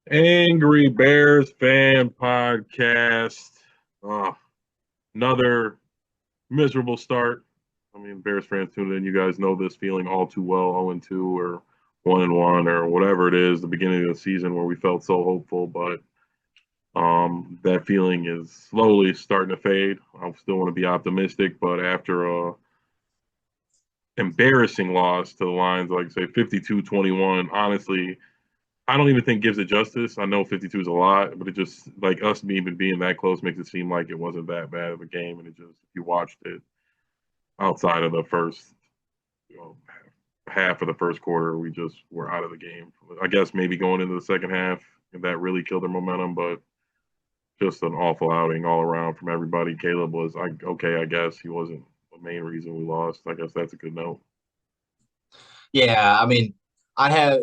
Angry Bears fan podcast. Uh, Another miserable start. I mean, Bears fans tuned in. You guys know this feeling all too well. 0-2 or 1-1 or whatever it is. The beginning of the season where we felt so hopeful, but that feeling is slowly starting to fade. I still want to be optimistic, but after a embarrassing loss to the Lions, like say 52-21, honestly, I don't even think gives it justice. I know 52 is a lot, but it just like us even being that close makes it seem like it wasn't that bad of a game. And it just if you watched it outside of the first you know, half of the first quarter, we just were out of the game. I guess maybe going into the second half, and that really killed their momentum. But just an awful outing all around from everybody. Caleb was okay. I guess he wasn't the main reason we lost. I guess that's a good note. Yeah, I mean, I have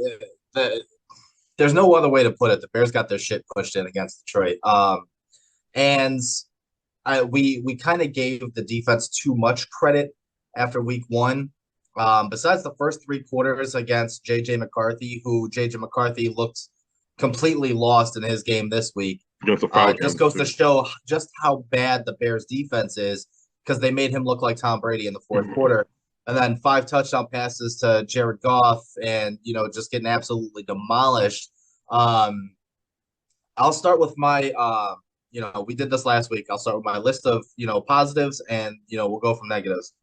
the. There's no other way to put it. The Bears got their shit pushed in against Detroit. And we kind of gave the defense too much credit after week one. Besides the first three quarters against JJ McCarthy, who JJ McCarthy looked completely lost in his game this week. Against the Just Falcons goes to too. show just how bad the Bears defense is because they made him look like Tom Brady in the fourth quarter. And then five touchdown passes to Jared Goff and, just getting absolutely demolished. Um, I'll start with we did this last week. I'll start with my list of, positives and, we'll go from negatives.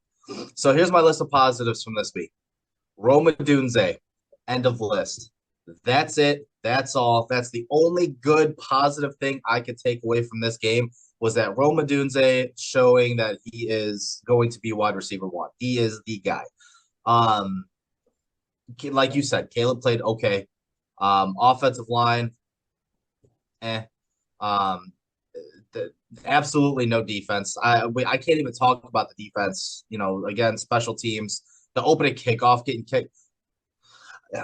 So here's my list of positives from this week. Roma Dunze, end of list. That's it. That's all. That's the only good positive thing I could take away from this game was that Roma Dunze showing that he is going to be wide receiver one. He is the guy. Um, like you said, Caleb played okay. Offensive line, eh. Um, Absolutely no defense. I can't even talk about the defense. Again, special teams. The opening kickoff getting kicked.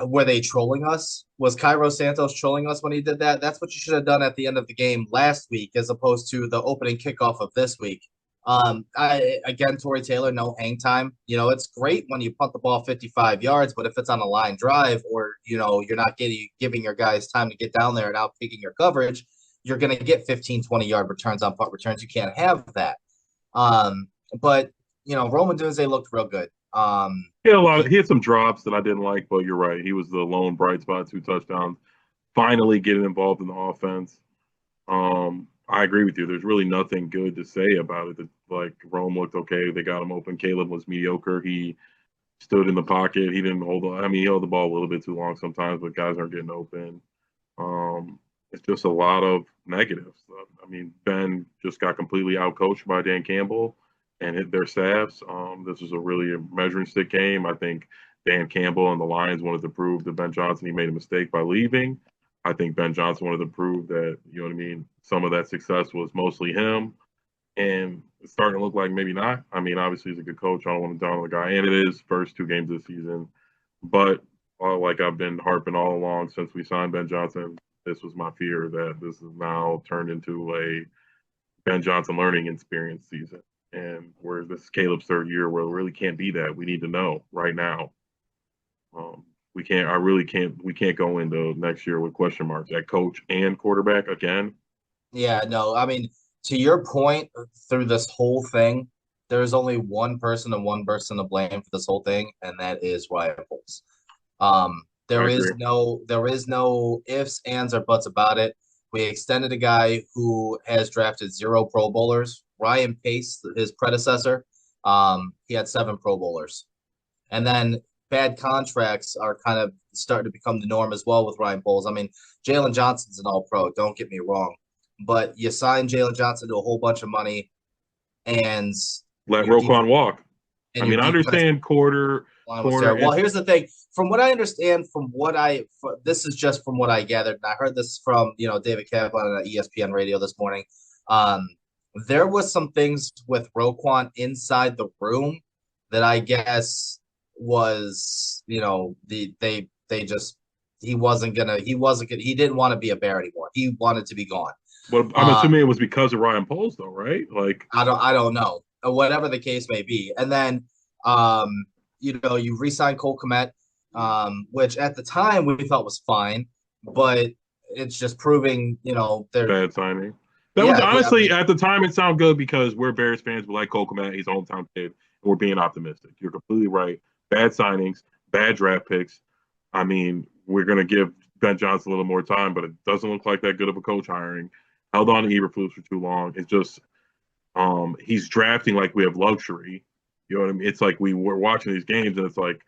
Were they trolling us? Was Cairo Santos trolling us when he did that? That's what you should have done at the end of the game last week, as opposed to the opening kickoff of this week. Tory Taylor, no hang time. It's great when you punt the ball 55 yards, but if it's on a line drive or you're not giving your guys time to get down there and out kicking your coverage, you're going to get 15, 20-yard returns on punt returns. You can't have that. But Roman Dunze looked real good. He had some drops that I didn't like, but you're right. He was the lone bright spot, two touchdowns, finally getting involved in the offense. I agree with you. There's really nothing good to say about it. Like Rome looked okay. They got him open. Caleb was mediocre. He stood in the pocket. He didn't hold. I mean, he held the ball a little bit too long sometimes, but guys aren't getting open. It's just a lot of negatives. I mean, Ben just got completely outcoached by Dan Campbell and their staffs. This was a really measuring stick game. I think Dan Campbell and the Lions wanted to prove to Ben Johnson he made a mistake by leaving. I think Ben Johnson wanted to prove that, you know what I mean, some of that success was mostly him. And it's starting to look like maybe not. I mean, obviously he's a good coach. I don't want to down on the guy. And it is first two games of the season. But like I've been harping all along since we signed Ben Johnson, this was my fear that this is now turned into a Ben Johnson learning experience season. And where this is Caleb's third year, where it really can't be that. We need to know right now. We can't. I really can't. We can't go into next year with question marks at coach and quarterback again. Yeah, no, I mean, to your point, through this whole thing, there's only one person and one person to blame for this whole thing, and that is Ryan Poles. I There agree. is no ifs, ands, or buts about it. We extended a guy who has drafted zero Pro Bowlers. Ryan Pace, his predecessor, he had seven Pro Bowlers. And then bad contracts are kind of starting to become the norm as well with Ryan Poles. I mean, Jalen Johnson's an all pro, don't get me wrong. But you sign Jalen Johnson to a whole bunch of monny and Let your defense Roquan walk. I and your mean, I defense understand line was corner, terrible. and Well, here's the thing. From what I understand, this is just from what I gathered, and I heard this from David Kaplan on ESPN radio this morning. Um, there was some things with Roquan inside the room that I guess was they just he didn't want to be a Bear anymore. He wanted to be gone. but I'm Um, assuming it was because of Ryan Poles, though, right? Like, I don't know. Whatever the case may be. And then you re-signed Cole Kmet, which at the time we thought was fine, but it's just proving, they're Bad signing. That was yeah, yeah. I honestly mean, at the time it sounded good because we're Bears fans. We like Cole Kmet. He's a hometown kid, and we're being optimistic. You're completely right. Bad signings, bad draft picks. I mean, we're gonna give Ben Johnson a little more time, but it doesn't look like that good of a coach hiring. Held on to Eberflus for too long. It's just he's drafting like we have luxury. You know what I mean? It's like we were watching these games, and it's like,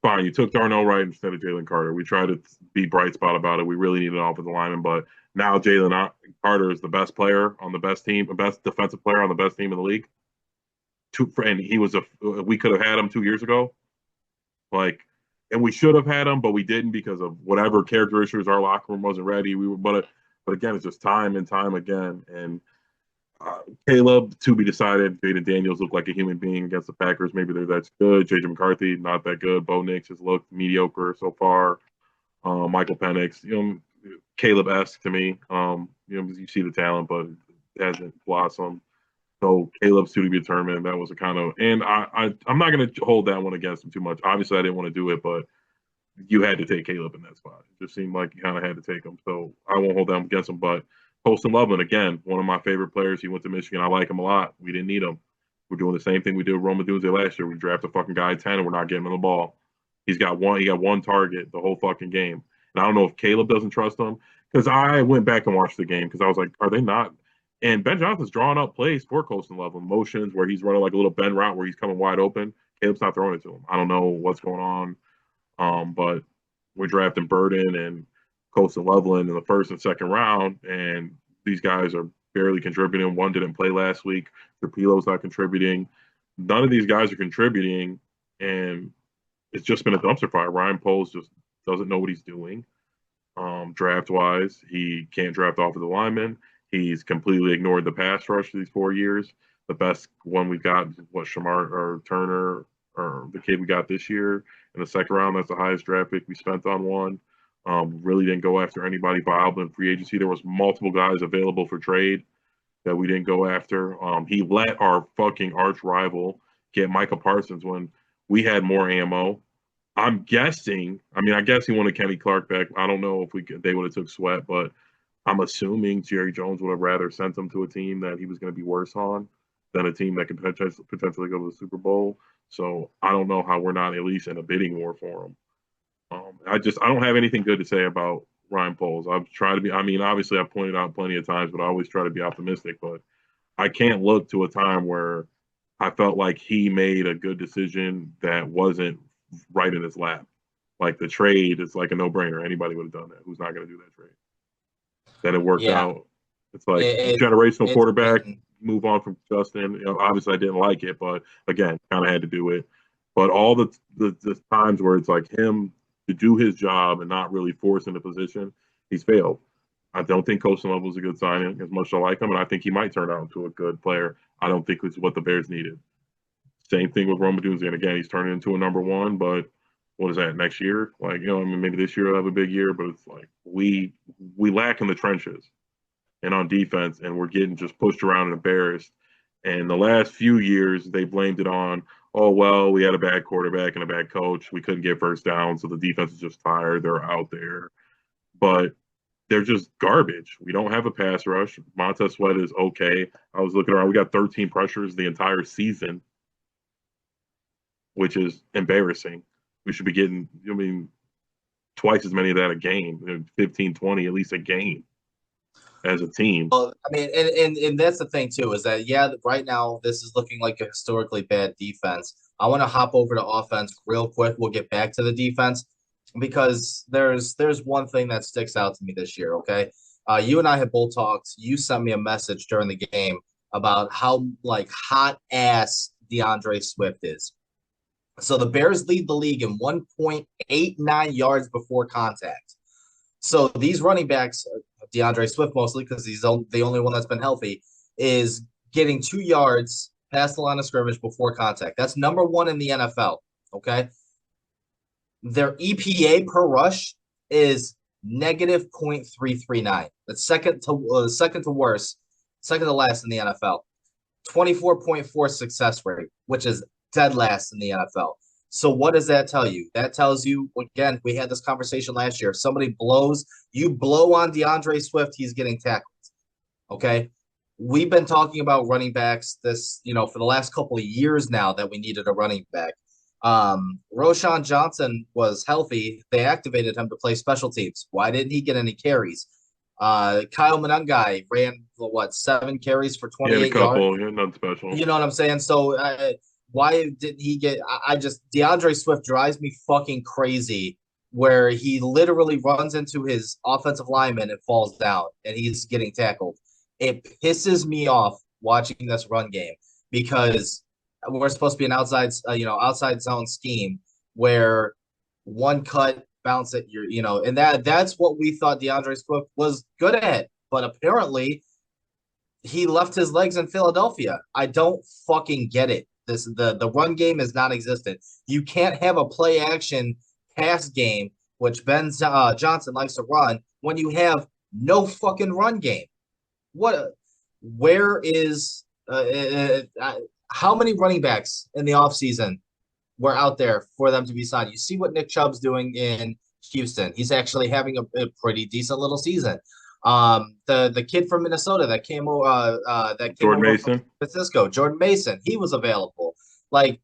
fine, you took Darnell Wright instead of Jalen Carter. We tried to be bright spot about it. We really need an offensive lineman, but now Jalen Carter is the best player on the best team, the best defensive player on the best team in the league. And he was we could have had him 2 years ago, like, and we should have had him, but we didn't because of whatever characteristics. Our locker room wasn't ready. But again, it's just time and time again, and Caleb, to be decided. Jaden Daniels looked like a human being against the Packers. Maybe they're that good. JJ McCarthy, not that good. Bo Nix has looked mediocre so far. Michael Penix, Caleb-esque to me. You see the talent, but it hasn't blossomed. So Caleb's to be determined. That was a kind of, and I'm not going to hold that one against him too much. Obviously, I didn't want to do it, but you had to take Caleb in that spot. It just seemed like you kind of had to take him. So I won't hold that against him. But Colston Loveland, again, one of my favorite players. He went to Michigan. I like him a lot. We didn't need him. We're doing the same thing we did with Rome Odunze last year. We draft a fucking guy at 10 and we're not getting him the ball. He got one target the whole fucking game. And I don't know if Caleb doesn't trust him. Because I went back and watched the game because I was like, are they not? And Ben Johnson's drawing up plays for Colston Loveland, motions where he's running like a little bend route where he's coming wide open. Caleb's not throwing it to him. I don't know what's going on. But we're drafting Burden and Colston Loveland in the first and second round, and these guys are barely contributing. One didn't play last week. Trapilo's not contributing. None of these guys are contributing, and it's just been a dumpster fire. Ryan Poles just doesn't know what he's doing. Draft wise, he can't draft off of the lineman. He's completely ignored the pass rush these 4 years. The best one we got was Shamar or Turner or the kid we got this year in the second round. That's the highest draft pick we spent on one. Really didn't go after anybody viable in free agency. There was multiple guys available for trade that we didn't go after. He let our fucking arch rival get Micah Parsons when we had more ammo. I'm guessing. I mean, I guess he wanted Kenny Clark back. I don't know if they would have took Sweat, but I'm assuming Jerry Jones would have rather sent him to a team that he was going to be worse on than a team that could potentially go to the Super Bowl. So I don't know how we're not at least in a bidding war for him. I don't have anything good to say about Ryan Poles. I've tried to be. I mean, obviously, I've pointed out plenty of times, but I always try to be optimistic. But I can't look to a time where I felt like he made a good decision that wasn't right in his lap. Like the trade is like a no-brainer. Anybody would have done that. Who's not going to do that trade? That it worked Yeah, out. It's like it, generational it's quarterback. been Move on from Justin. Obviously, I didn't like it, but again, kind of had to do it. But all the times where it's like him to do his job and not really force into position, he's failed. I don't think Colston Level is a good signing as much as I like him, and I think he might turn out into a good player. I don't think it's what the Bears needed. Same thing with Rome Odunze. And again, he's turning into a number one, but what is that next year? Like, I mean, maybe this year will have a big year, but it's like we lack in the trenches and on defense, and we're getting just pushed around and embarrassed. And the last few years, they blamed it on, oh, well, we had a bad quarterback and a bad coach. We couldn't get first down, so the defense is just tired. They're out there. But they're just garbage. We don't have a pass rush. Montez Sweat is okay. I was looking around. We got 13 pressures the entire season, which is embarrassing. We should be getting, twice as many of that a game, 15, 20, at least a game as a team. well, I mean, and that's the thing too, is that right now this is looking like a historically bad defense. I want to hop over to offense real quick. We'll get back to the defense because there's one thing that sticks out to me this year. Okay, you and I had both talked. You sent me a message during the game about how like hot ass DeAndre Swift is. So the Bears lead the league in 1.89 yards before contact. So these running backs, DeAndre Swift mostly because he's the only one that's been healthy, is getting 2 yards past the line of scrimmage before contact. That's number one in the NFL. Okay. Their EPA per rush is negative 0.339. That's second to worst, second to last in the NFL. 24.4 success rate, which is dead last in the NFL. So what does that tell you? That tells you, again, we had this conversation last year. If somebody blows, you blow on DeAndre Swift, he's getting tackled. Okay. We've been talking about running backs for the last couple of years now that we needed a running back. Roshan Johnson was healthy. They activated him to play special teams. Why didn't he get any carries? Kyle Monangai ran, 7 carries for He had a 28 yards. couple, yeah, nothing special. You know what I'm saying? So why didn't he get? I just DeAndre Swift drives me fucking crazy. Where he literally runs into his offensive lineman and falls down, and he's getting tackled. It pisses me off watching this run game because we're supposed to be an outside zone scheme where one cut bounce at and that's what we thought DeAndre Swift was good at, but apparently he left his legs in Philadelphia. I don't fucking get it. The run game is non-existent. You can't have a play action pass game, which Ben Johnson likes to run, when you have no fucking run game. Where is how many running backs in the offseason were out there for them to be signed? You see what Nick Chubb's doing in Houston. He's actually having a pretty decent little season. The kid from Minnesota that came over Jordan Mason, from Francisco, Jordan Mason, he was available. Like,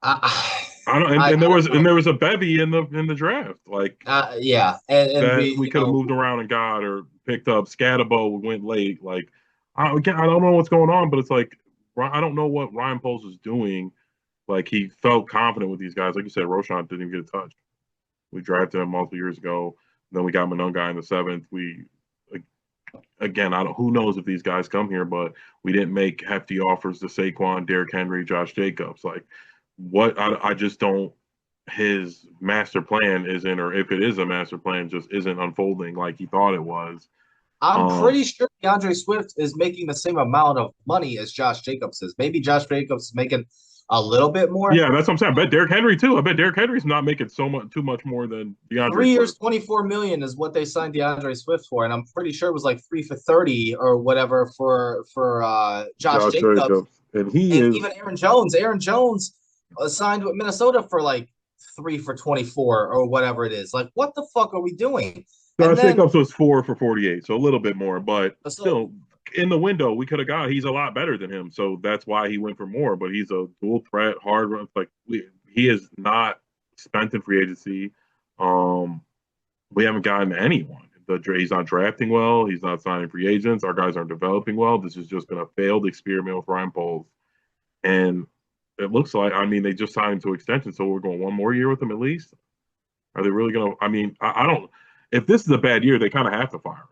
I don't, and there was a bevy in the draft, like yeah, and that we could have moved around and got or picked up. Scatabo went late, like I don't know what's going on, but it's like I don't know what Ryan Poles is doing. Like he felt confident with these guys, like you said. Roshan didn't even get a touch. We drafted him multiple years ago. Then we got Monangai in the 7th. Again, who knows if these guys come here, but we didn't make hefty offers to Saquon, Derrick Henry, Josh Jacobs. Like, what I just don't. His master plan isn't, or if it is a master plan, just isn't unfolding like he thought it was. I'm pretty sure DeAndre Swift is making the same amount of money as Josh Jacobs is. Maybe Josh Jacobs is making a little bit more. Yeah, that's what I'm saying. I bet Derrick Henry too. I bet Derrick Henry's not making too much more than DeAndre. 3 years, $24 million is what they signed DeAndre Swift for, and I'm pretty sure it was like 3 for 30 or whatever for Josh Jacobs. And even Aaron Jones. Aaron Jones signed with Minnesota for like 3 for 24 or whatever it is. Like, what the fuck are we doing? Josh Jacobs was 4 for 48, so a little bit more, but still in the window we could have got. He's a lot better than him, so that's why he went for more. But he's a dual threat, hard run. Like he is not spent in free agency. We haven't gotten anyone. He's not drafting well. He's not signing free agents. Our guys aren't developing well. This has just been a failed experiment with Ryan Poles, and it looks like. I mean, they just signed him to extension, so we're going one more year with him at least. Are they really going to? I mean, I don't. If this is a bad year, they kind of have to fire him.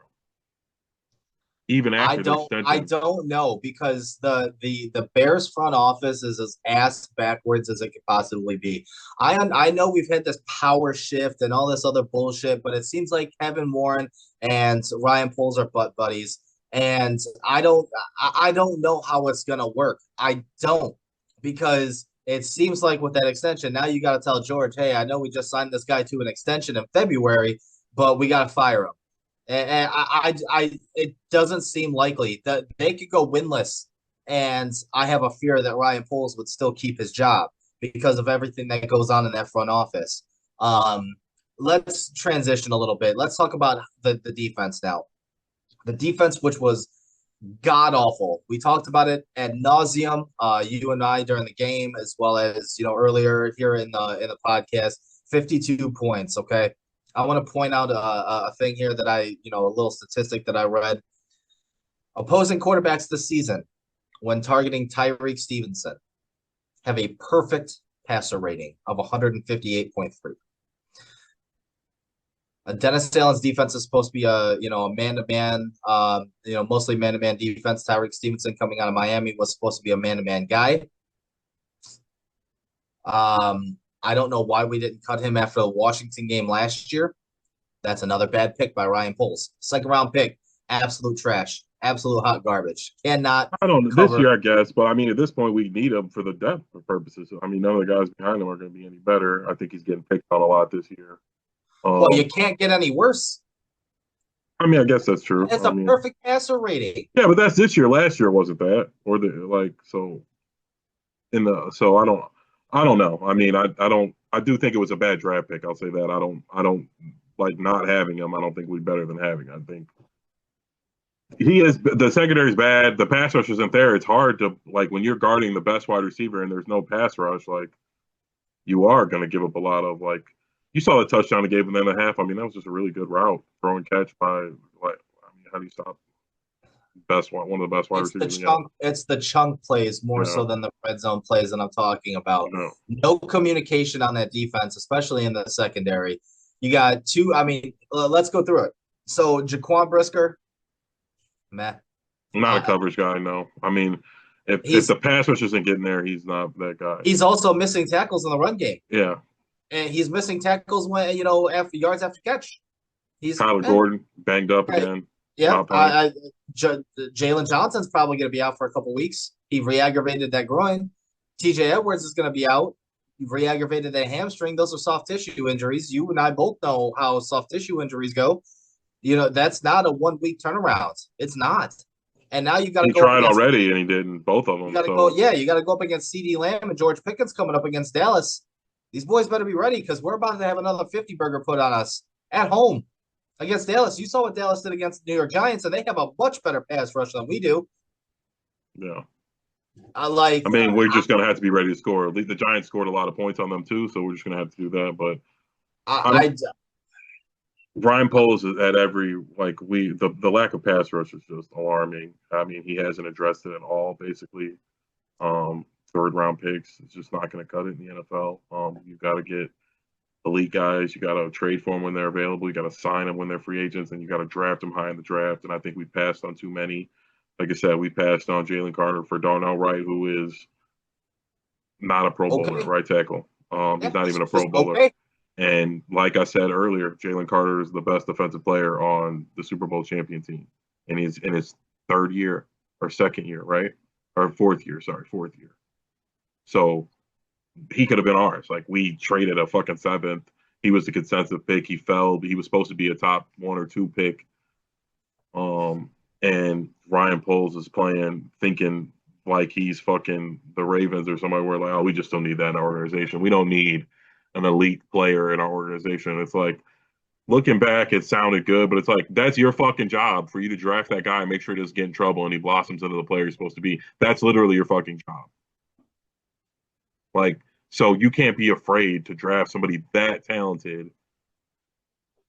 Even after the extension. I don't know, because the Bears front office is as ass backwards as it could possibly be. I know we've had this power shift and all this other bullshit, but it seems like Kevin Warren and Ryan Poles are butt buddies, and I don't know how it's gonna work. I don't, because it seems like with that extension, now you got to tell George, hey, I know we just signed this guy to an extension in February, but we got to fire him. And it doesn't seem likely that they could go winless. And I have a fear that Ryan Poles would still keep his job because of everything that goes on in that front office. Let's transition a little bit. Let's talk about the defense now. The defense, which was god awful. We talked about it ad nauseum, you and I, during the game, as well as earlier here in the podcast. 52 points. Okay. I want to point out a thing here that a little statistic that I read. Opposing quarterbacks this season, when targeting Tyreek Stevenson, have a perfect passer rating of 158.3. Dennis Allen's defense is supposed to be a man-to-man, mostly man-to-man defense. Tyreek Stevenson, coming out of Miami, was supposed to be a man-to-man guy. I don't know why we didn't cut him after the Washington game last year. That's another bad pick by Ryan Poles. Second round pick, absolute trash, absolute hot garbage. Cannot. I don't know this year, I guess, but I mean, at this point, we need him for the depth purposes. I mean, none of the guys behind him are going to be any better. I think he's getting picked on a lot this year. Well, you can't get any worse. I mean, I guess that's true. That's perfect passer rating. Yeah, but that's this year. Last year wasn't that, or so I don't. I don't know. I mean, I don't. I do think it was a bad draft pick. I'll say that. I don't like not having him. I don't think we're better than having. I think he is. The secondary's bad. The pass rush isn't there. It's hard to like when you're guarding the best wide receiver and there's no pass rush. Like you are going to give up a lot of like. You saw the touchdown he gave him in the half. I mean, that was just a really good route, throw and catch by like. I mean, how do you stop one of the best wide receivers in the NFL? It's the chunk plays more Yeah, so than the red zone plays that I'm talking about. no, No communication on that defense, especially in the secondary. You got two. I mean, let's go through it. So Jaquan Brisker, meh. I'm not a Uh, coverage guy. No, I mean, if he's the pass rush isn't getting there, he's not that guy. he's also missing tackles in the run game, Yeah, and he's missing tackles when after yards after catch. He's Tyler Gordon banged up right. again. Yeah, Not playing. Jalen Johnson's probably going to be out for a couple weeks. He re-aggravated that groin. TJ Edwards is going to be out. He re-aggravated that hamstring. Those are soft tissue injuries. You and I both know how soft tissue injuries go. That's not a 1 week turnaround. It's not. And now you got to He go up tried against. already, and he didn't. Both of You them. got to go. So Yeah, you got to go up against CD Lamb and George Pickens coming up against Dallas. These boys better be ready because we're about to have another 50 burger put on us at home against Dallas. You saw what Dallas did against the New York Giants, and they have a much better pass rush than we do. yeah, I like. I mean, we're just gonna have to be ready to score. The Giants scored a lot of points on them too, so we're just gonna have to do that. But I don't. I Ryan Poles is at every like the lack of pass rush is just alarming. I mean, he hasn't addressed it at all. Basically, third round picks it's just not going to cut it in the NFL. You got to get elite guys. You got to trade for them when they're available. You got to sign them when they're free agents, and you got to draft them high in the draft. And I think we passed on too many. Like I said, we passed on Jalen Carter for Darnell Wright, who is not a Pro Bowler, okay. right tackle. He's Yeah, not even a he's Pro just Bowler. okay. And like I said earlier, Jalen Carter is the best defensive player on the Super Bowl champion team, and he's in his third year or second year, right? Or fourth year, sorry, fourth year. So he could have been ours. Like we traded a fucking seventh. He was the consensus pick. He fell. He was supposed to be a top 1 or 2 pick. And Ryan Poles is playing, thinking like he's fucking the Ravens or somebody. Where like, oh, we just don't need that in our organization. We don't need an elite player in our organization. It's like looking back, it sounded good, but it's like that's your fucking job for you to draft that guy and make sure he doesn't get in trouble and he blossoms into the player he's supposed to be. That's literally your fucking job. Like, so you can't be afraid to draft somebody that talented.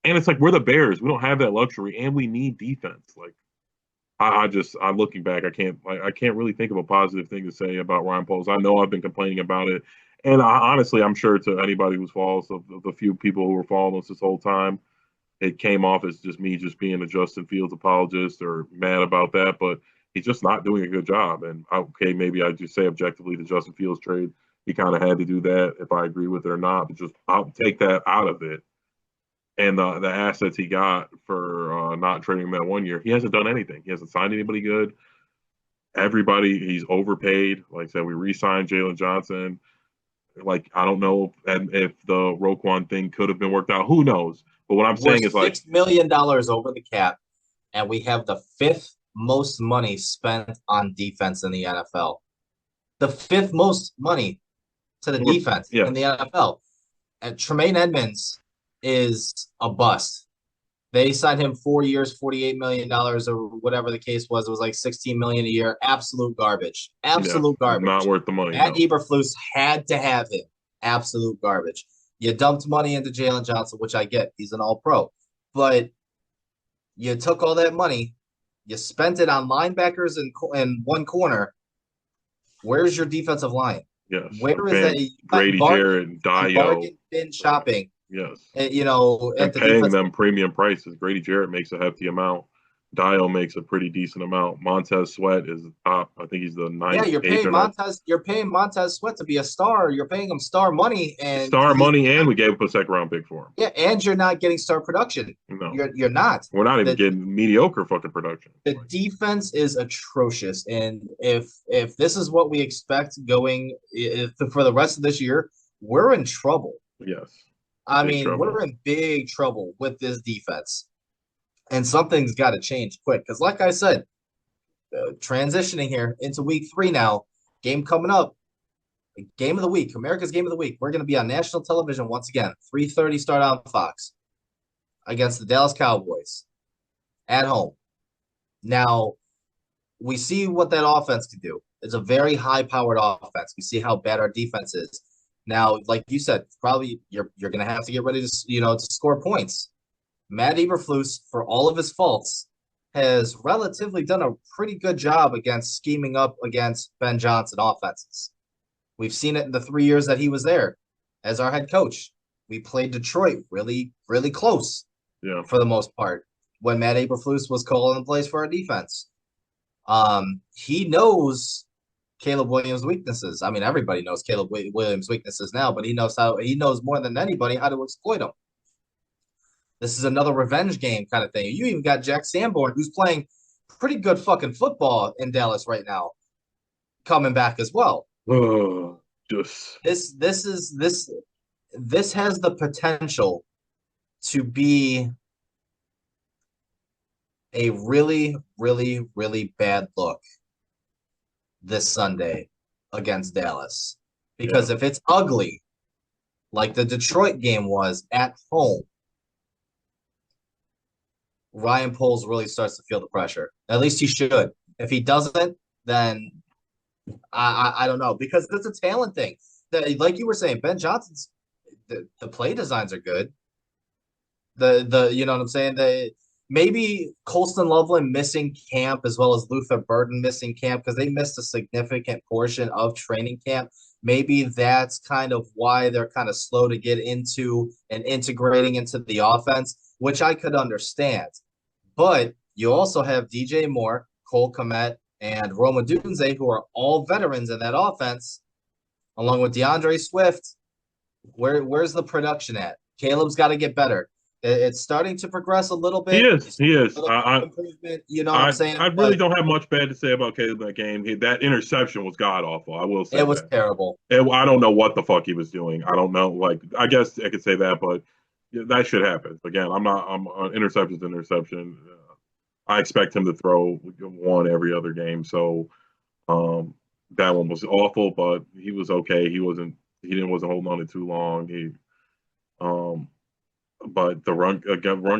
And it's like we're the Bears. We don't have that luxury, and we need defense. Like, I'm looking back. I can't really think of a positive thing to say about Ryan Poles. I know I've been complaining about it, and honestly, I'm sure to anybody who's followed of the few people who were following us this whole time, it came off as just me just being a Justin Fields apologist or mad about that. But he's just not doing a good job. And okay, maybe I just say objectively the Justin Fields trade, he kind of had to do that if I agree with it or not. But just I'll take that out of it and the assets he got for not trading him that 1 year, he hasn't done anything. He hasn't signed anybody good. Everybody, he's overpaid. Like I said, we re-signed Jalen Johnson. Like I don't know if the Roquan thing could have been worked out. Who knows? But what I'm We're saying is like $6 million over the cap, and we have the fifth most money spent on defense in the NFL. The fifth most money to the defense in the yes, NFL. And Tremaine Edmonds is a bust. They signed him 4 years, $48 million, or whatever the case was. It was like $16 million a year. Absolute garbage. yeah, Absolute not garbage. worth the money. Matt No. Eberflus had to have him. Absolute garbage. You dumped money into Jalen Johnson, which I get. He's an all-pro. But you took all that money, you spent it on linebackers and one corner. Where's your defensive line? Yes, Where is that? paying Grady Jarrett and Dio. Bargain bin shopping. Yes, At and the paying defense. them premium prices. Grady Jarrett makes a hefty amount. Dio makes a pretty decent amount. Montez Sweat is top. I think he's the Yeah, ninth, eighth or ninth. You're paying Montez Sweat to be a star. You're paying him star money, and Star money, and we gave up a second round pick for him. yeah, and you're not getting star production. No, You're not. we're not even The getting mediocre fucking production. the defense is atrocious, and if this is what we expect going for the rest of this year, we're in trouble. Yes, I big mean, trouble. we're in big trouble with this defense, and something's got to change quick. Because, like I said, transitioning here into week 3 now, game coming up Game of the week, America's game of the week. We're going to be on national television once again. 3:30 start on Fox against the Dallas Cowboys at home. Now, we see what that offense can do. It's a very high-powered offense. We see how bad our defense is. Now, like you said, probably you're going to have to get ready to to score points. Matt Eberflus, for all of his faults, has relatively done a pretty good job against scheming up against Ben Johnson offenses. We've seen it in the 3 years that he was there as our head coach. We played Detroit really, really close for the most part when Matt Eberflus was calling the plays for our defense. He knows Caleb Williams' weaknesses. I mean, everybody knows Caleb Williams' weaknesses now, but he knows more than anybody how to exploit them. This is another revenge game kind of thing. You even got Jack Sanborn, who's playing pretty good fucking football in Dallas right now, coming back as well. This has the potential to be a really, really, really bad look this Sunday against Dallas. Because if it's ugly, like the Detroit game was at home, Ryan Poles really starts to feel the pressure. At least he should. If he doesn't, then I don't know, because it's a talent thing. Like you were saying, Ben Johnson's the play designs are good. The you know what I'm saying? Maybe Colston Loveland missing camp as well as Luther Burden missing camp because they missed a significant portion of training camp. Maybe that's kind of why they're kind of slow to get into and integrating into the offense, which I could understand. But you also have DJ Moore, Cole Kmet, and Roma Odunze, who are all veterans in that offense, along with DeAndre Swift. Where's the production at? Caleb's got to get better. It's starting to progress a little bit. He is. Improvement, you know what I'm saying? I really don't have much bad to say about Caleb in that game. That interception was god awful. I will say it was terrible. I don't know what the fuck he was doing. I don't know. Like, I guess I could say that, but that shit happens. Again, I'm interception's interception. I expect him to throw one every other game. So that one was awful, but he was okay. He wasn't holding on it too long. But the run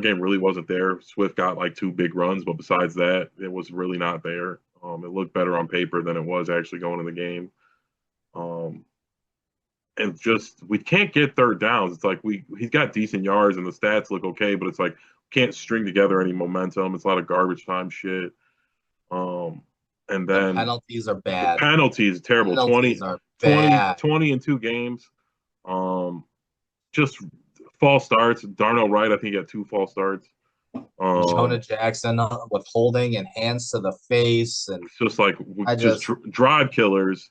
game really wasn't there. Swift got like 2 big runs, but besides that, it was really not there. It looked better on paper than it was actually going in the game. And just we can't get third downs. It's like he's got decent yards and the stats look okay, but it's like can't string together any momentum. It's a lot of garbage time shit. And then the penalties are bad. The penalties terrible. Penalties are bad. 20 in 2 games. Just false starts. Darnell Wright, I think he had 2 false starts. Jonah Jackson with holding and hands to the face, and it's just like drive killers,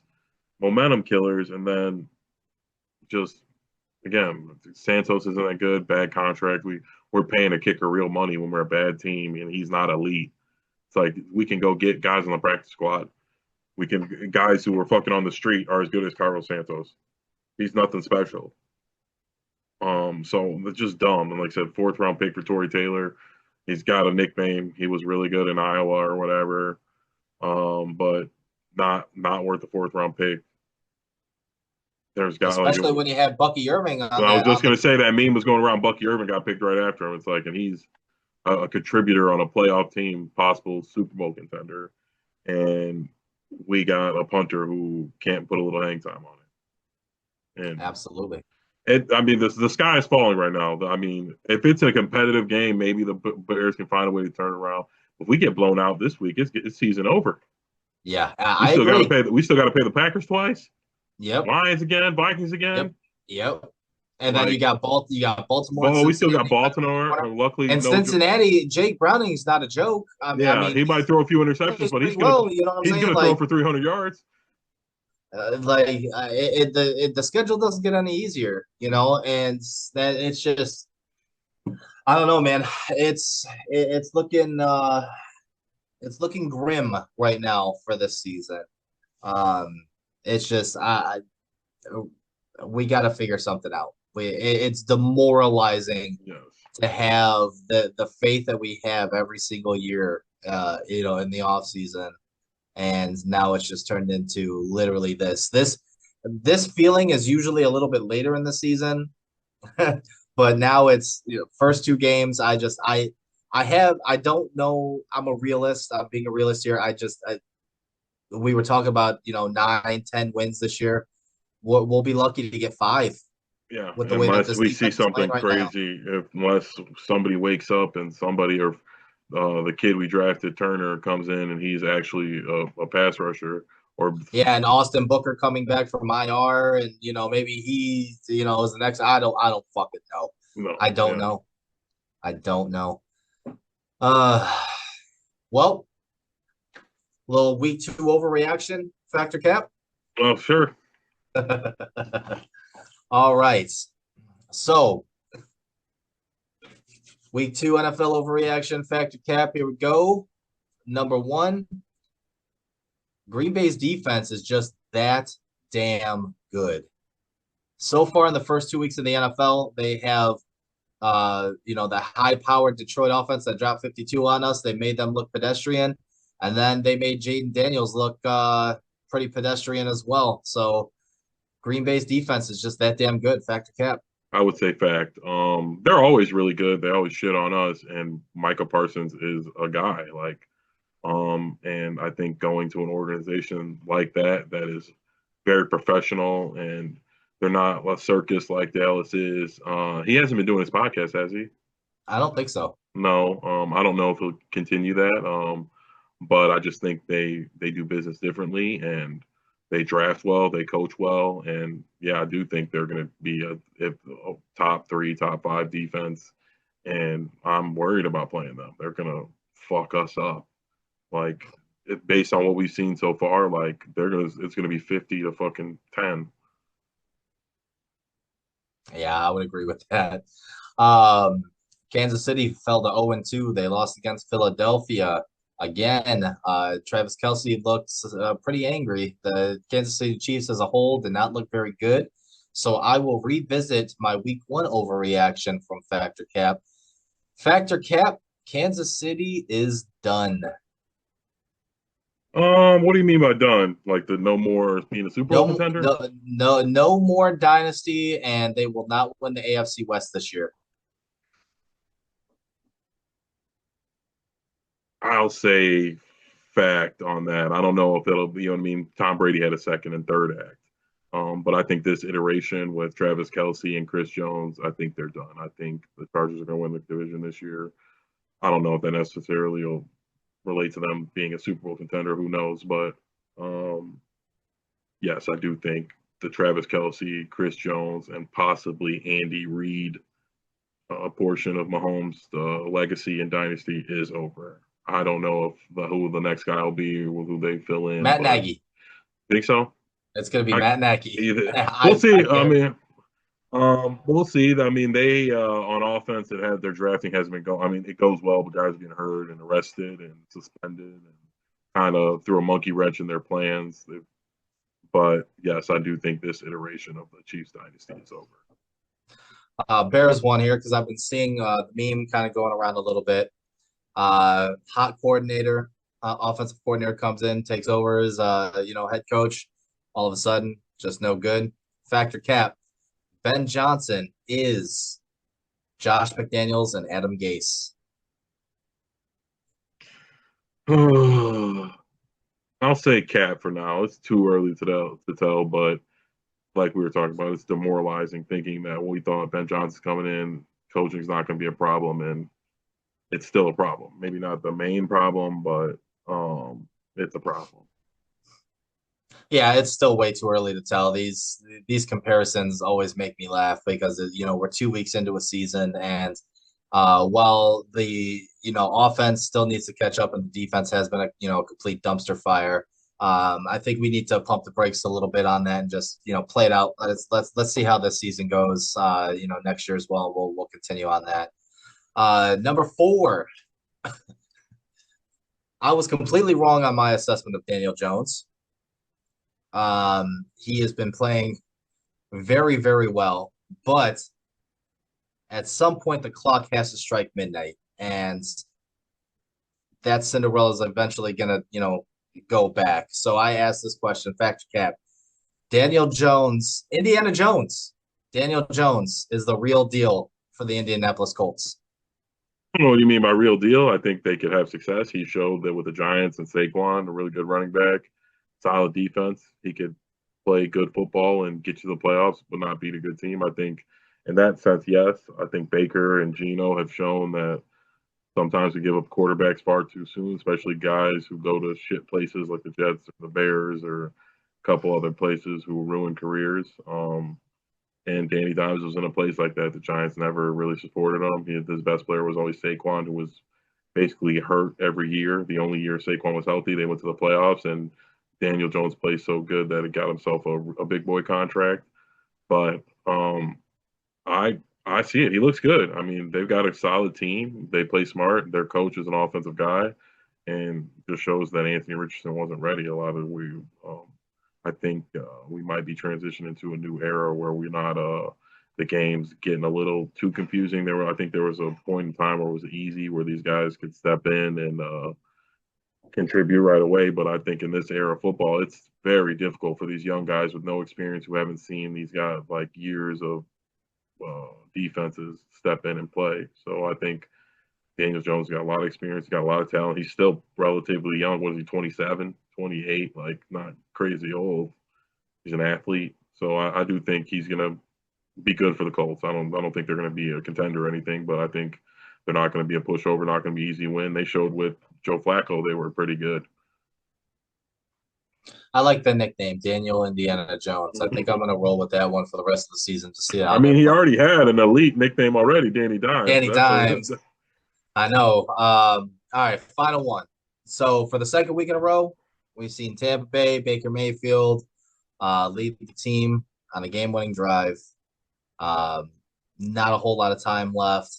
momentum killers, and then just again, Santos isn't that good. Bad contract. We're paying a kicker real money when we're a bad team, and he's not elite. It's like we can go get guys on the practice squad. Guys who are fucking on the street are as good as Carlos Santos. He's nothing special. So it's just dumb. And like I said, 4th round pick for Torrey Taylor. He's got a nickname. He was really good in Iowa or whatever. But not worth the 4th round pick. There's guys especially when you have Bucky Irving on. I was just gonna say that meme was going around. Bucky Irving got picked right after him. It's like, and he's a contributor on a playoff team, possible Super Bowl contender, and we got a punter who can't put a little hang time on it. And absolutely. The sky is falling right now. I mean, if it's a competitive game, maybe the Bears can find a way to turn it around. If we get blown out this week, it's season over. Yeah, I agree. We still got to pay the Packers twice. Yep. Lions again, Vikings again. Yep. And then you got Baltimore. Oh, we still got Baltimore. Luckily, and Cincinnati. Jake Browning's not a joke. I mean, he might throw a few interceptions, but he's going to throw for 300 yards. The schedule doesn't get any easier, and that it's just, I don't know, man. It's looking grim right now for this season. It's just we got to figure something out. It's demoralizing to have the faith that we have every single year, in the off season. And now it's just turned into literally this. This feeling is usually a little bit later in the season, but now it's first two games. I don't know. I'm a realist. I'm being a realist here. We were talking about 9, 10 wins this year. We'll be lucky to get 5 Yeah, with the way that unless this we see defense is playing something right now. crazy, unless somebody wakes up and somebody or the kid we drafted, Turner, comes in and he's actually a pass rusher, or Yeah, and Austin Booker coming back from IR, and maybe he is the next. I don't fucking know. no, I don't yeah, know. I don't know. Uh, well, little week 2 overreaction factor cap. well, sure. All right. So week 2 NFL overreaction factor cap. Here we go. Number 1, Green Bay's defense is just that damn good. So far in the first 2 weeks of the NFL, they have the high-powered Detroit offense that dropped 52 on us. They made them look pedestrian, and then they made Jaden Daniels look pretty pedestrian as well. So Green Bay's defense is just that damn good. Factor cap. I would say fact. They're always really good. They always shit on us, and Micah Parsons is a guy. And I think going to an organization like that is very professional, and they're not a circus like Dallas is. He hasn't been doing his podcast, has he? I don't think so. No. I don't know if he'll continue that. But I just think they do business differently, and they draft well, they coach well, and yeah, I do think they're going to be a top 3, top 5 defense, and I'm worried about playing them. They're going to fuck us up. Like based on what we've seen so far, like it's gonna be 50 to fucking 10. Yeah, I would agree with that. Um, Kansas City fell to 0-2. They lost against Philadelphia again. Travis Kelce looks pretty angry. The Kansas City Chiefs as a whole did not look very good. So I will revisit my week 1 overreaction from Factor Cap. Factor Cap, Kansas City is done. What do you mean by done? Like the no more being a Super Bowl No, contender? no, no, no more dynasty, and they will not win the AFC West this year. I'll say fact on that. I don't know if it'll be, you know what I mean? Tom Brady had a second and third act. But I think this iteration with Travis Kelce and Chris Jones, I think they're done. I think the Chargers are going to win the division this year. I don't know if that necessarily will relate to them being a Super Bowl contender. Who knows? But um, yes, I do think the Travis Kelce, Chris Jones, and possibly Andy Reid portion of Mahomes' legacy and dynasty is over. I don't know if who the next guy will be or who they fill in, Matt but Nagy. think so. It's going to be I Matt Nagy. either we'll I see. I guarantee. mean, we'll see. I mean, they on offense, it had their drafting hasn't been going. I mean, it goes well, but guys are getting hurt and arrested and suspended and kind of threw a monkey wrench in their plans. But yes, I do think this iteration of the Chiefs dynasty is over. Bears won here because I've been seeing the meme kind of going around a little bit. Hot coordinator, offensive coordinator comes in, takes over as head coach. All of a sudden, just no good. Factor cap. Ben Johnson is Josh McDaniels and Adam Gase. I'll say cat for now. It's too early to tell, but like we were talking about, it's demoralizing thinking that we thought Ben Johnson's coming in, coaching's not going to be a problem, and it's still a problem. Maybe not the main problem, but it's a problem. Yeah, it's still way too early to tell. These comparisons always make me laugh because we're 2 weeks into a season, and while the offense still needs to catch up and the defense has been a complete dumpster fire. I think we need to pump the brakes a little bit on that and just play it out. Let's see how this season goes. Next year as well. We'll continue on that. Number 4. I was completely wrong on my assessment of Daniel Jones. He has been playing very, very well, but at some point the clock has to strike midnight, and that Cinderella is eventually gonna, go back. So I asked this question, Factor Cap. Daniel Jones, Indiana Jones. Daniel Jones is the real deal for the Indianapolis Colts. I don't know what you mean by real deal. I think they could have success. He showed that with the Giants and Saquon, a really good running back, solid defense, he could play good football and get you to the playoffs, but not beat a good team. I think in that sense, yes. I think Baker and Geno have shown that sometimes we give up quarterbacks far too soon, especially guys who go to shit places like the Jets or the Bears or a couple other places who ruin careers. And Danny Dimes was in a place like that. The Giants never really supported him. His best player was always Saquon, who was basically hurt every year. The only year Saquon was healthy, they went to the playoffs, and Daniel Jones played so good that it got himself a big boy contract. But I see it. He looks good. I mean, they've got a solid team. They play smart. Their coach is an offensive guy, and just shows that Anthony Richardson wasn't ready. A lot of I think we might be transitioning to a new era where we're not the games getting a little too confusing. I think there was a point in time where it was easy where these guys could step in and contribute right away. But I think in this era of football, it's very difficult for these young guys with no experience who haven't seen these guys like years of defenses step in and play. So I think Daniel Jones got a lot of experience, got a lot of talent. He's still relatively young. What is he, 27, 28? Like, not crazy old. He's an athlete. So I do think he's going to be good for the Colts. I don't think they're going to be a contender or anything, but I think they're not going to be a pushover, not going to be easy win. They showed with Joe Flacco they were pretty good. I like the nickname, Daniel Indiana Jones. I think I'm going to roll with that one for the rest of the season to see I how mean, that he plays. already had an elite nickname already, Danny Dimes. Danny Dimes. I know. All right, final one. So for the second week in a row, we've seen Tampa Bay, Baker Mayfield lead the team on a game-winning drive. Not a whole lot of time left.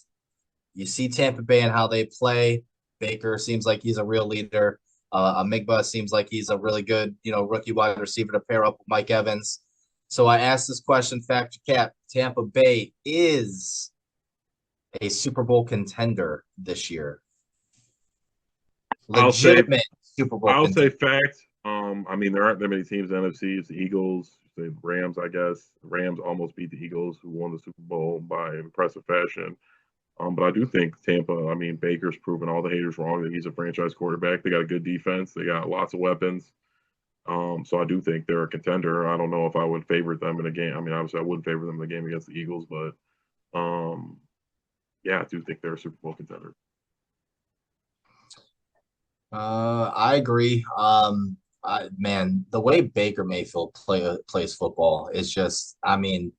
You see Tampa Bay and how they play. Baker seems like he's a real leader. Amigba seems like he's a really good, rookie wide receiver to pair up with Mike Evans. So I asked this question, Factor Cap. Tampa Bay is a Super Bowl contender this year. Legitimate Super Bowl I'll contender. say fact. I mean, there aren't that many teams in the NFC. It's the Eagles, the Rams, I guess. The Rams almost beat the Eagles, who won the Super Bowl by impressive fashion. But I do think Tampa, I mean, Baker's proven all the haters wrong that he's a franchise quarterback. They got a good defense. They got lots of weapons. So I do think they're a contender. I don't know if I would favorite them in a game. I mean, obviously I wouldn't favor them in the game against the Eagles, but yeah, I do think they're a Super Bowl contender. I agree. Man, the way Baker Mayfield plays football is just, I mean,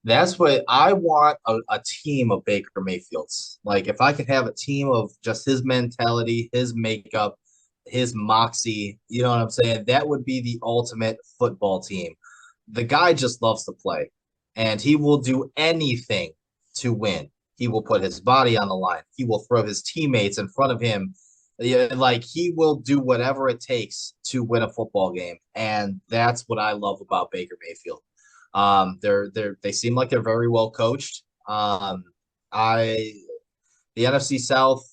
that's what I want a team of Baker Mayfields. Like, if I could have a team of just his mentality, his makeup, his moxie, you know what I'm saying? That would be the ultimate football team. The guy just loves to play, and he will do anything to win. He will put his body on the line. He will throw his teammates in front of him. Yeah, like he will do whatever it takes to win a football game, and that's what I love about Baker Mayfield. They seem like they're very well coached. I The NFC South,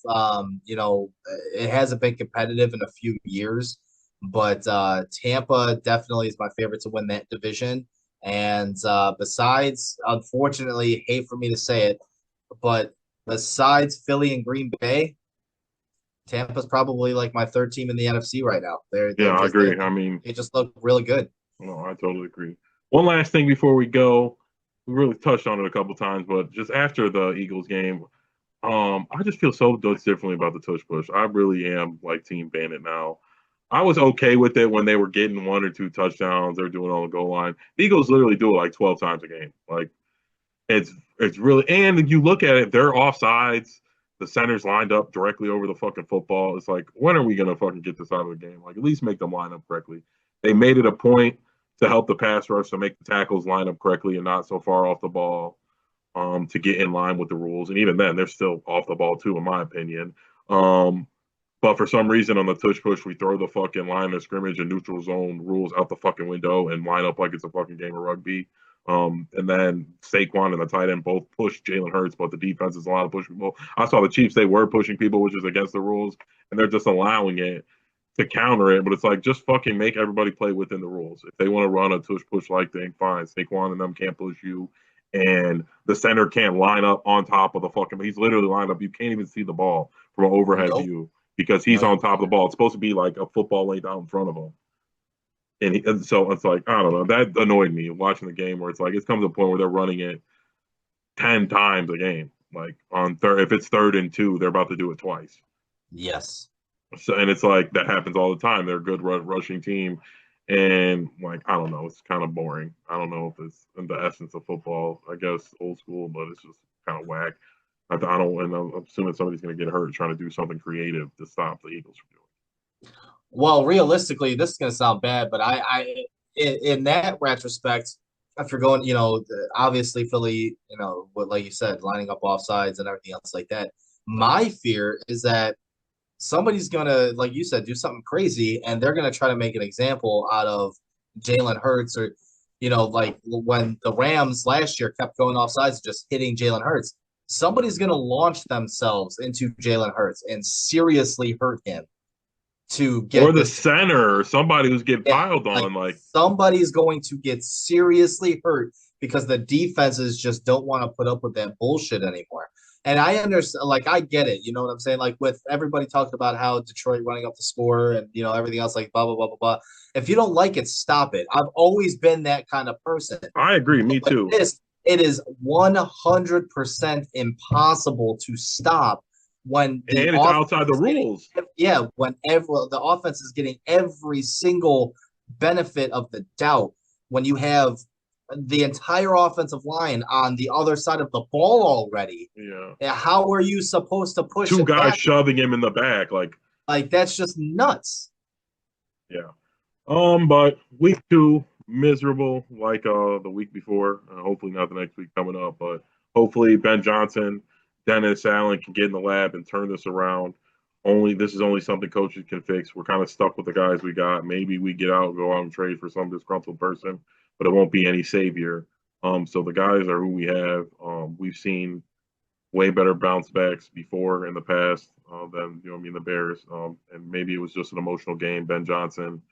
it hasn't been competitive in a few years, but Tampa definitely is my favorite to win that division. And besides, unfortunately, hate for me to say it, but besides Philly and Green Bay, Tampa's probably like my third team in the NFC right now. Yeah, I agree. I mean, they just look really good. no, I totally agree. One last thing before we go, we really touched on it a couple times, but just after the Eagles game, I just feel so differently about the tush push. I really am like Team Bandit now. I was okay with it when they were getting one or two touchdowns. They're doing on the goal line. The Eagles literally do it like 12 times a game. Like it's really, and you look at it, they're offsides. The center's lined up directly over the fucking football. It's like, when are we gonna fucking get this out of the game? Like, at least make them line up correctly. They made it a point to help the pass rush to make the tackles line up correctly and not so far off the ball, to get in line with the rules. And even then, they're still off the ball too, in my opinion. But for some reason, on the tush push, we throw the fucking line of scrimmage and neutral zone rules out the fucking window and line up like it's a fucking game of rugby. And then Saquon and the tight end both push Jalen Hurts, but the defense is a lot of pushing people. I saw the Chiefs; they were pushing people, which is against the rules, and they're just allowing it. to counter it, but it's like just fucking make everybody play within the rules. If they want to run a tush push like thing, fine. Saquon and them can't push you, and the center can't line up on top of the fucking. He's literally lined up. You can't even see the ball from an overhead Nope. view because No, he's on top of the ball. It's supposed to be like a football laid out in front of him. And so it's like I don't know. That annoyed me watching the game where it's like it comes to a point where they're running it 10 times a game. Like on third, if it's 3rd and 2, they're about to do it twice. yes. So and it's like that happens all the time. They're a good rushing team, and like I don't know, it's kind of boring. I don't know if it's in the essence of football. I guess old school, but it's just kind of whack. I don't, and I'm assuming somebody's going to get hurt trying to do something creative to stop the Eagles from doing. Well, realistically, this is going to sound bad, but in that retrospect, if you're going, obviously Philly, what like you said, lining up offsides and everything else like that. My fear is that somebody's gonna, like you said, do something crazy, and they're gonna try to make an example out of Jalen Hurts, or like when the Rams last year kept going offsides, and just hitting Jalen Hurts. Somebody's gonna launch themselves into Jalen Hurts and seriously hurt him to Or get the this. center, or somebody who's getting Yeah, piled like on. Like somebody's going to get seriously hurt because the defenses just don't want to put up with that bullshit anymore. And I understand, like I get it. You know what I'm saying? Like with everybody talking about how Detroit running up the score and everything else, like blah blah blah blah blah. If you don't like it, stop it. I've always been that kind of person. I agree, But me with too. this, it is 100% impossible to stop when the And it's offense outside the is getting, rules. yeah, whenever the offense is getting every single benefit of the doubt, when you have the entire offensive line on the other side of the ball already, Yeah, how are you supposed to push two it guys back? shoving him in the back. Like that's just nuts. Yeah. But week 2 miserable like the week before. Hopefully not the next week coming up, but hopefully Ben Johnson, Dennis Allen can get in the lab and turn this around. Only this is only something coaches can fix. We're kind of stuck with the guys we got. Maybe we go out and trade for some disgruntled person, but it won't be any savior. So the guys are who we have. We've seen way better bounce backs before in the past than the Bears. And maybe it was just an emotional game. Ben Johnson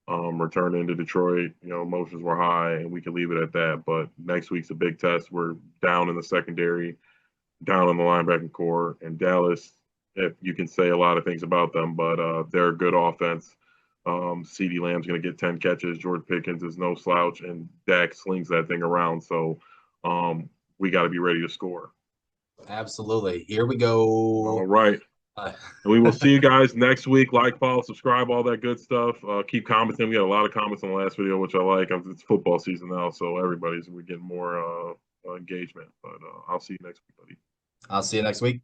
return into Detroit. Emotions were high, and we could leave it at that. But next week's a big test. We're down in the secondary, down in the linebacking core, and Dallas. If you can say a lot of things about them, but they're a good offense. CeeDee Lamb's going to get 10 catches. George Pickens is no slouch, and Dak slings that thing around. So we got to be ready to score. Absolutely. Here we All go. right. Uh, And we will see you guys next week. Like, follow, subscribe, all that good stuff. Keep commenting. We had a lot of comments on the last video, which I like. It's football season now, so we're getting more engagement. But I'll see you next week, buddy. I'll see you next week.